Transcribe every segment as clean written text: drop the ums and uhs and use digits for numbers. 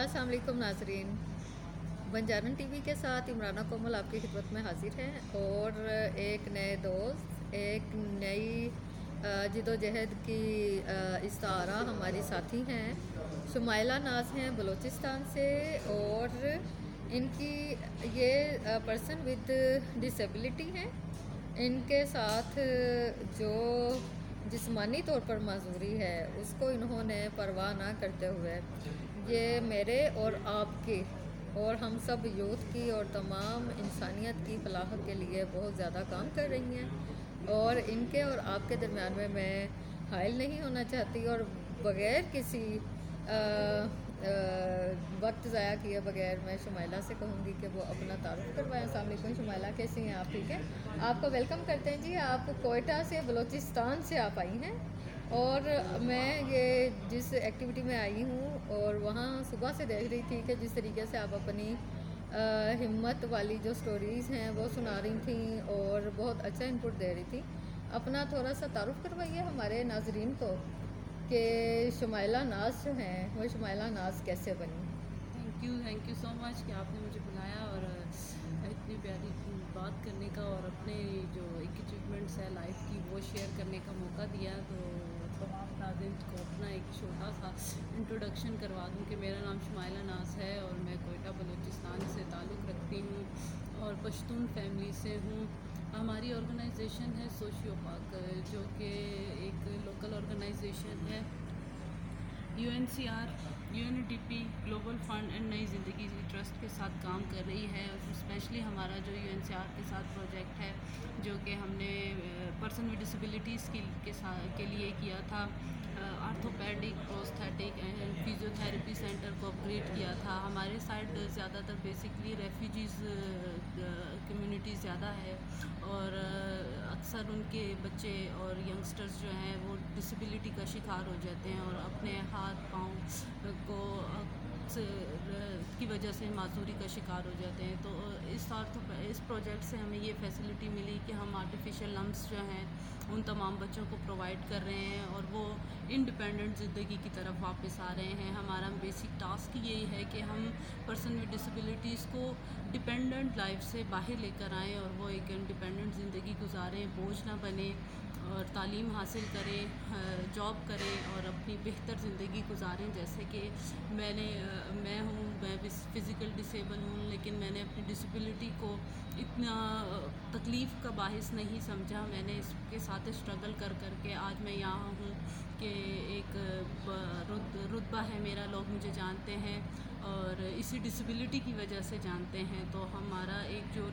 अस्सलाम वालेकुम नाजरीन। बंजारन टीवी के साथ इमराना कोमल आपकी खिदमत में हाजिर है और एक नए दोस्त, एक नई जिदोजहद की इस्तारा हमारी साथी हैं। शुमाइला नाज हैं बलूचिस्तान से और इनकी ये पर्सन विद डिसेबिलिटी हैं। इनके साथ जो जिस्मानी तौर पर माजूरी है उसको इन्होंने परवाह ना करते हुए ये मेरे और आपकी और हम सब यूथ की और तमाम इंसानियत की फलाह के लिए बहुत ज़्यादा काम कर रही हैं। और इनके और आपके दरमियान में मैं हाइल नहीं होना चाहती और बग़ैर किसी वक्त ज़ाया किए बगैर मैं शुमाइला से कहूँगी कि वो अपना तारुफ करवाएं। अस्सलाम वालेकुम शुमाइला, कैसी हैं आप? ठीक है, आपको वेलकम करते हैं जी। आप कोयटा से बलूचिस्तान से आप आई हैं और मैं ये जिस एक्टिविटी में आई हूँ और वहाँ सुबह से देख रही थी कि जिस तरीके से आप अपनी हिम्मत वाली जो स्टोरीज़ हैं वो सुना रही थी और बहुत अच्छा इनपुट दे रही थी। अपना थोड़ा सा तारुफ करवाइए हमारे नाजरीन को कि शुमाइला नाज जो हैं वो शुमाइला नाज कैसे बनी। थैंक यू सो मच कि आपने मुझे बुलाया और इतनी प्यारी बात करने का और अपने जो एक अचीवमेंट्स है लाइफ की वो शेयर करने का मौका दिया। तो तमाम नाज़रीन को अपना एक छोटा सा इंट्रोडक्शन करवा दूं कि मेरा नाम शुमाइला नाज है और मैं कोयटा बलूचिस्तान से ताल्लुक़ रखती हूँ और पश्तून फैमिली से हूँ। हमारी ऑर्गेनाइजेशन है सोशियो पाक, जो कि एक लोकल ऑर्गेनाइजेशन है। UNCR, UNDP, global fund and नई ज़िंदगी ट्रस्ट के साथ काम कर रही है। और स्पेशली हमारा जो UNCR के साथ प्रोजेक्ट है जो कि हमने पर्सन विद डिसेबिलिटीज़ के लिए किया था, orthopaedic, prosthetic and physiotherapy centre को अपग्रेड किया था। हमारे साइड ज़्यादातर बेसिकली रेफ्यूजीज़ कम्युनिटी ज़्यादा है और अक्सर उनके बच्चे और यंगस्टर्स जो हैं वो डिसेबिलिटी का शिकार हो जाते हैं और अपने हाथ पाँव को की वजह से माजूरी का शिकार हो जाते हैं। तो इस प्रोजेक्ट से हमें ये फैसिलिटी मिली कि हम आर्टिफिशियल लम्ब्स जो हैं उन तमाम बच्चों को प्रोवाइड कर रहे हैं और वो इंडिपेंडेंट ज़िंदगी की तरफ वापस आ रहे हैं। हमारा बेसिक टास्क यही है कि हम पर्सन विद डिसेबिलिटीज़ को डिपेंडेंट लाइफ से बाहर लेकर आएँ और वो एक इंडिपेंडेंट ज़िंदगी गुजारें, बोझ ना बने और तालीम हासिल करें, जॉब करें और अपनी बेहतर ज़िंदगी गुजारें। जैसे कि मैं फ़िज़िकल डिसेबल हूँ, लेकिन मैंने अपनी डिसेबिलिटी को इतना तकलीफ़ का बाहिस नहीं समझा। मैंने इसके साथ स्ट्रगल कर के आज मैं यहाँ हूँ कि एक रुतबा है मेरा, लोग मुझे जानते हैं और इसी डिसेबिलिटी की वजह से जानते हैं। तो हमारा एक जो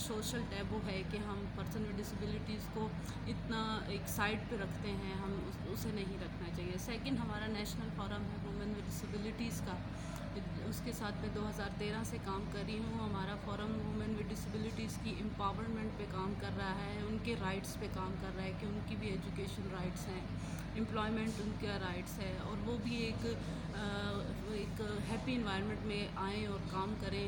सोशल टैबू है कि हम पर्सन विद डिसेबिलिटीज़ को इतना एक साइड पे रखते हैं, हम उसे नहीं रखना चाहिए। सेकंड, हमारा नेशनल फोरम है वुमेन विद डिसेबिलिटीज़ का, उसके साथ मैं 2013 से काम कर रही हूँ। हमारा फोरम वुमेन विद डिसेबिलिटीज़ की एम्पावरमेंट पे काम कर रहा है, उनके राइट्स पे काम कर रहा है कि उनकी भी एजुकेशन राइट्स हैं, एम्प्लॉयमेंट उनका राइट्स है और वो भी एक हैप्पी इन्वायरमेंट में आएँ और काम करें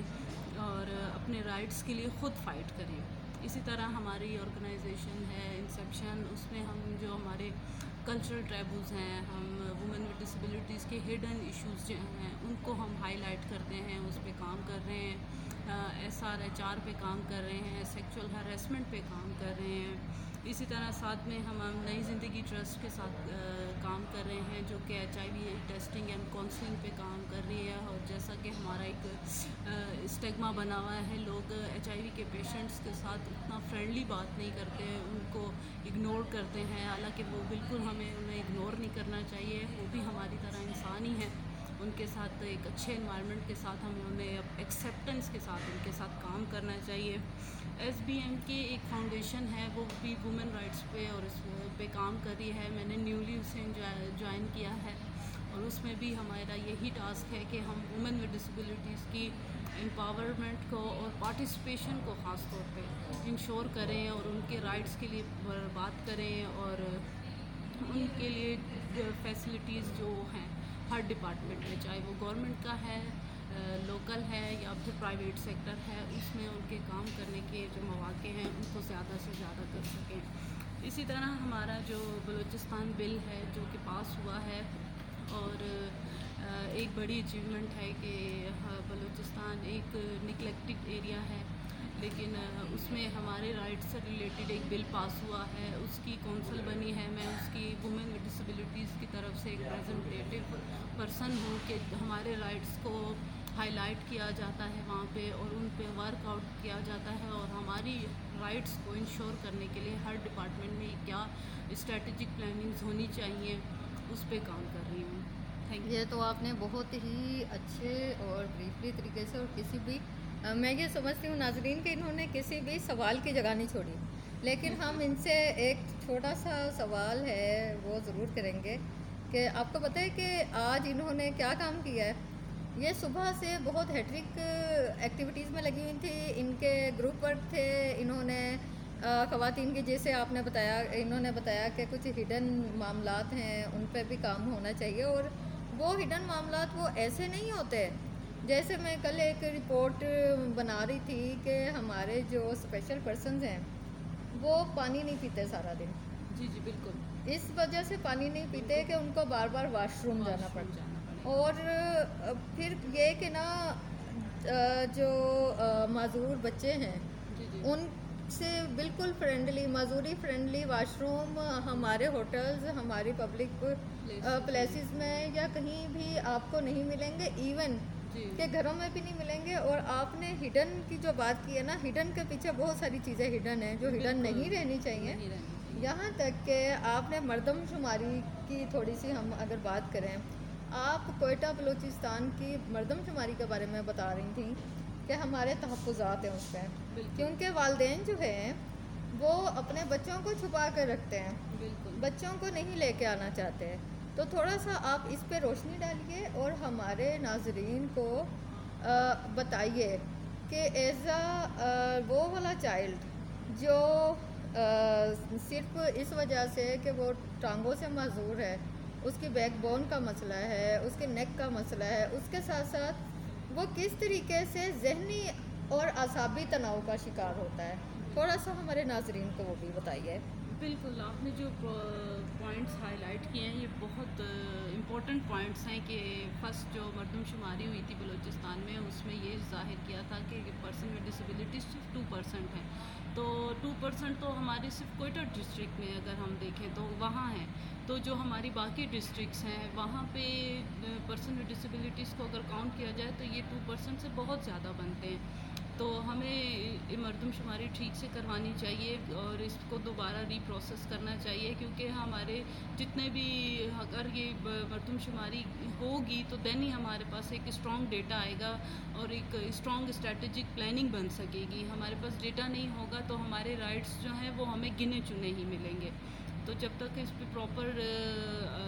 और अपने राइट्स के लिए ख़ुद फ़ाइट करें। इसी तरह हमारी ऑर्गेनाइजेशन है इंसेप्शन, उसमें हम जो हमारे कल्चरल टैबूज़ हैं, हम वुमेन विद डिसेबिलिटीज़ के हिडन इश्यूज़ जो हैं उनको हम हाईलाइट करते हैं, उस पे काम कर रहे हैं। SRHR पे काम कर रहे हैं, सेक्सुअल हरेसमेंट पे काम कर रहे हैं। इसी तरह साथ में हम नई ज़िंदगी ट्रस्ट के साथ काम कर रहे हैं जो कि HIV टेस्टिंग एंड काउंसलिंग पे काम कर रही है। और जैसा कि हमारा एक स्टिग्मा बना हुआ है, लोग HIV के पेशेंट्स के साथ इतना फ्रेंडली बात नहीं करते, उनको इग्नोर करते हैं। हालांकि वो बिल्कुल हमें उन्हें इग्नोर नहीं करना चाहिए, वो भी हमारी तरह इंसान ही हैं। उनके साथ एक अच्छे एनवायरनमेंट के साथ हमें उन्हें एक्सेप्टेंस के साथ उनके साथ काम करना चाहिए। SBM की एक फाउंडेशन है, वो भी वुमेन राइट्स पे और इस पे काम कर रही है। मैंने न्यूली उसे ज्वाइन किया है और उसमें भी हमारा यही टास्क है कि हम वुमेन विद डिसेबिलिटीज़ की एम्पावरमेंट को और पार्टिसिपेशन को ख़ास तौर पे इंश्योर करें और उनके राइट्स के लिए बात करें और उनके लिए फैसिलिटीज़ जो हैं हर डिपार्टमेंट में, चाहे वो गवर्नमेंट का है, लोकल है या फिर प्राइवेट सेक्टर है, उसमें उनके काम करने के जो मौके हैं उनको ज़्यादा से ज़्यादा कर सकें। इसी तरह हमारा जो बलूचिस्तान बिल है जो कि पास हुआ है और एक बड़ी अचीवमेंट है कि बलूचिस्तान एक निगलेक्टेड एरिया है, लेकिन उसमें हमारे राइट्स से रिलेटेड एक बिल पास हुआ है, उसकी कौंसल बनी है। मैं उसकी वुमेन विद डिसेबिलिटीज़ की तरफ से एक रिप्रेजेंटेटिव पर्सन हूँ कि हमारे राइट्स को हाईलाइट किया जाता है वहाँ पे और उन पे वर्कआउट किया जाता है, और हमारी राइट्स को इंश्योर करने के लिए हर डिपार्टमेंट में क्या स्ट्रेटजिक प्लानिंग्स होनी चाहिए उस पे काम कर रही हूँ। Thank you. ये तो आपने बहुत ही अच्छे और ब्रीफली तरीके से, और किसी भी मैं ये समझती हूँ नाजरीन कि इन्होंने किसी भी सवाल की जगह नहीं छोड़ी, लेकिन हम इनसे एक छोटा सा सवाल है वो ज़रूर करेंगे कि आपको पता है कि आज इन्होंने क्या काम किया है। ये सुबह से बहुत हैट्रिक एक्टिविटीज़ में लगी हुई थी, इनके ग्रुप वर्क थे, इन्होंने ख़वातीन की, जैसे आपने बताया, इन्होंने बताया कि कुछ हिडन मामलात हैं उन पे भी काम होना चाहिए, और वो हिडन मामलात वो ऐसे नहीं होते। जैसे मैं कल एक रिपोर्ट बना रही थी कि हमारे जो स्पेशल पर्सन्स हैं वो पानी नहीं पीते सारा दिन, जी जी बिल्कुल। इस वजह से पानी नहीं पीते कि उनको बार बार वाशरूम जाना वॉशरूम पड़ता जाना है। पड़ेगा। और फिर ये कि ना जो माजूर बच्चे हैं जी जी उनसे बिल्कुल फ्रेंडली, माजूरी फ्रेंडली वाशरूम हमारे होटल्स, हमारी पब्लिक प्लेसेस में या कहीं भी आपको नहीं मिलेंगे, इवन जी के घरों में भी नहीं मिलेंगे। और आपने हिडन की जो बात की है ना, हिडन के पीछे बहुत सारी चीज़ें हिडन है जो हिडन बिल्कुल नहीं रहनी चाहिए। नहीं रहनी चाहिए। यहाँ तक कि आपने मर्दमशुमारी की थोड़ी सी हम अगर बात करें, आप कोयटा बलूचिस्तान की मर्दमशुमारी के बारे में बता रही थी कि हमारे तहफ़्फ़ुज़ात हैं उस पर, बिल्कुल क्योंकि वालिदैन जो हैं वो अपने बच्चों को छुपा कर रखते हैं, बिल्कुल। बच्चों को नहीं लेके आना चाहते। तो थोड़ा सा आप इस पे रोशनी डालिए और हमारे नाजरीन को बताइए कि एज वो वाला चाइल्ड जो सिर्फ इस वजह से कि वो टांगों से माजूर है, उसकी बैकबोन का मसला है, उसके नेक का मसला है, उसके साथ साथ वो किस तरीके से ज़हनी और असाबी तनाव का शिकार होता है, थोड़ा सा हमारे नाजरीन को वो भी बताइए। बिल्कुल, आपने जो पॉइंट्स हाईलाइट किए हैं ये बहुत इम्पोर्टेंट पॉइंट्स हैं कि फ़र्स्ट जो मरदमशुमारी हुई थी बलूचिस्तान में उसमें ये ज़ाहिर किया था कि पर्सन विद डिसेबिलिटीज़ सिर्फ 2% है। तो 2% तो हमारे सिर्फ कोयटा डिस्ट्रिक्ट में अगर हम देखें तो वहाँ हैं। तो जो हमारी बाकी डिस्ट्रिक्ट्स हैं वहाँ पे पर्सन विद डिसेबिलिटीज़ को अगर काउंट किया जाए तो ये 2% से बहुत ज़्यादा बनते हैं। तो हमें मरदमशुमारी ठीक से करवानी चाहिए और इसको दोबारा रीप्रोसेस करना चाहिए, क्योंकि हमारे जितने भी अगर ये मरदमशुमारी होगी तो देन ही हमारे पास एक स्ट्रॉन्ग डेटा आएगा और एक स्ट्रॉन्ग स्ट्रेटजिक प्लानिंग बन सकेगी। हमारे पास डेटा नहीं होगा तो हमारे राइट्स जो हैं वो हमें गिने चुने ही मिलेंगे। तो जब तक इस पे प्रॉपर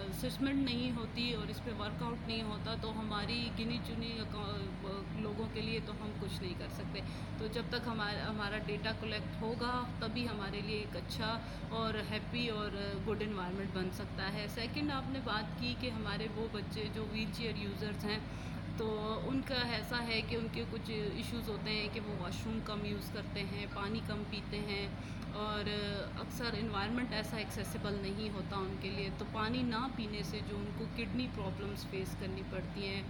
असेसमेंट नहीं होती और इस पे वर्कआउट नहीं होता तो हमारी गिनी चुनी लोगों के लिए तो हम कुछ नहीं कर सकते। तो जब तक हमारा डेटा कलेक्ट होगा तभी हमारे लिए एक अच्छा और हैप्पी और गुड इन्वायरमेंट बन सकता है। सेकंड, आपने बात की कि हमारे वो बच्चे जो व्हील चेयर यूज़र्स हैं तो उनका ऐसा है कि उनके कुछ इश्यूज़ होते हैं कि वो वॉशरूम कम यूज़ करते हैं, पानी कम पीते हैं और अक्सर इन्वायरमेंट ऐसा एक्सेसिबल नहीं होता उनके लिए। तो पानी ना पीने से जो उनको किडनी प्रॉब्लम्स फेस करनी पड़ती हैं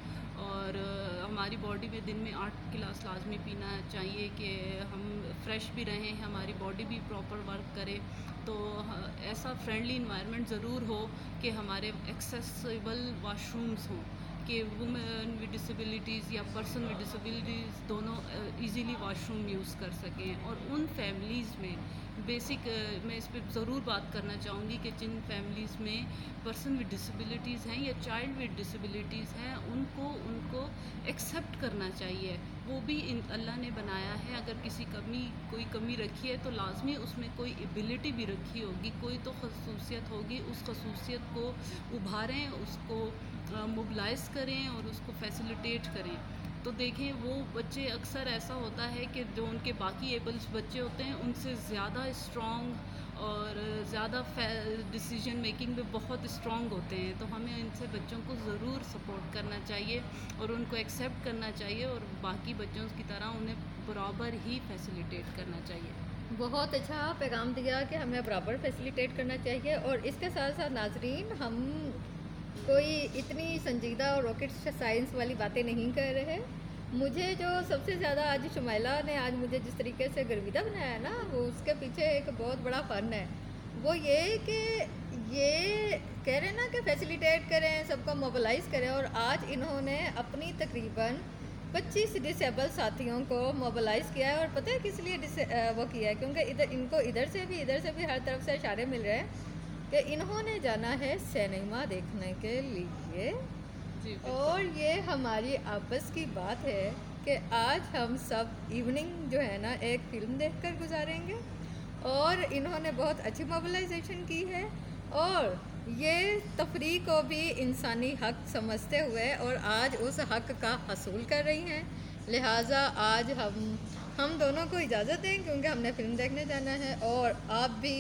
और हमारी बॉडी में दिन में 8 गिलास लाजमी पीना चाहिए कि हम फ्रेश भी रहें, हमारी बॉडी भी प्रॉपर वर्क करे। तो ऐसा फ्रेंडली इन्वायरमेंट ज़रूर हो कि हमारे एक्सेसिबल वाशरूम्स हों कि वुमेन विद डिसेबिलिटीज़ या पर्सन विद डिसेबिलिटीज़ दोनों इजीली वॉशरूम यूज़ कर सकें। और उन फैमिलीज़ में बेसिक मैं इस पे ज़रूर बात करना चाहूँगी कि जिन फैमिलीज़ में पर्सन विद डिसेबिलिटीज़ हैं या चाइल्ड विद डिसेबिलिटीज़ हैं उनको एक्सेप्ट करना चाहिए। वो भी अल्लाह ने बनाया है, अगर कोई कमी रखी है तो लाजमी उसमें कोई एबिलिटी भी रखी होगी, कोई तो खसूसियत होगी। उस खसूसियत को उभारें, उसको मोबिलाइज़ करें और उसको फैसिलिटेट करें। तो देखें वो बच्चे अक्सर ऐसा होता है कि जो उनके बाकी एबल्स बच्चे होते हैं उनसे ज़्यादा स्ट्रॉन्ग और ज़्यादा डिसीजन मेकिंग में बहुत स्ट्रॉन्ग होते हैं। तो हमें इनसे बच्चों को ज़रूर सपोर्ट करना चाहिए और उनको एक्सेप्ट करना चाहिए और बाकी बच्चों की तरह उन्हें बराबर ही फैसिलिटेट करना चाहिए। बहुत अच्छा पैगाम दिया कि हमें बराबर फैसिलिटेट करना चाहिए। और इसके साथ साथ नाजरीन, हम कोई इतनी संजीदा और रॉकेट साइंस वाली बातें नहीं कर रहे। मुझे जो सबसे ज़्यादा आज शुमाइला ने आज मुझे जिस तरीके से गर्विदा बनाया है ना, वो उसके पीछे एक बहुत बड़ा फ़न है। वो ये कि ये कह रहे हैं ना कि फैसिलिटेट करें, सबको मोबिलाइज़ करें, और आज इन्होंने अपनी तकरीबन 25 डिसेबल साथियों को मोबिलाइज़ किया है। और पता है किस लिए वो किया है? क्योंकि इनको इधर से भी हर तरफ से इशारे मिल रहे हैं कि इन्होंने जाना है सिनेमा देखने के लिए। जी और बिल्कुल। ये हमारी आपस की बात है कि आज हम सब इवनिंग जो है ना एक फ़िल्म देखकर गुजारेंगे, और इन्होंने बहुत अच्छी मोबिलाइजेशन की है, और ये तफरीह को भी इंसानी हक समझते हुए और आज उस हक का हसूल कर रही हैं। लिहाजा आज हम दोनों को इजाज़त दें, क्योंकि हमने फ़िल्म देखने जाना है। और आप भी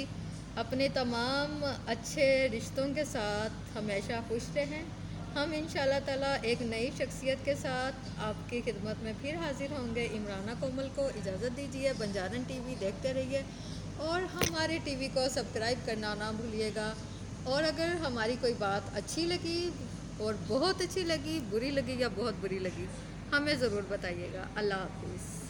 अपने तमाम अच्छे रिश्तों के साथ हमेशा खुश रहें। हम इंशाल्लाह ताला एक नई शख्सियत के साथ आपकी खिदमत में फिर हाजिर होंगे। इमराना कोमल को इजाज़त दीजिए। बंजारन टीवी देखते रहिए और हमारे टीवी को सब्सक्राइब करना ना भूलिएगा। और अगर हमारी कोई बात अच्छी लगी और बहुत अच्छी लगी, बुरी लगी या बहुत बुरी लगी, हमें ज़रूर बताइएगा। अल्लाह हाफिज़।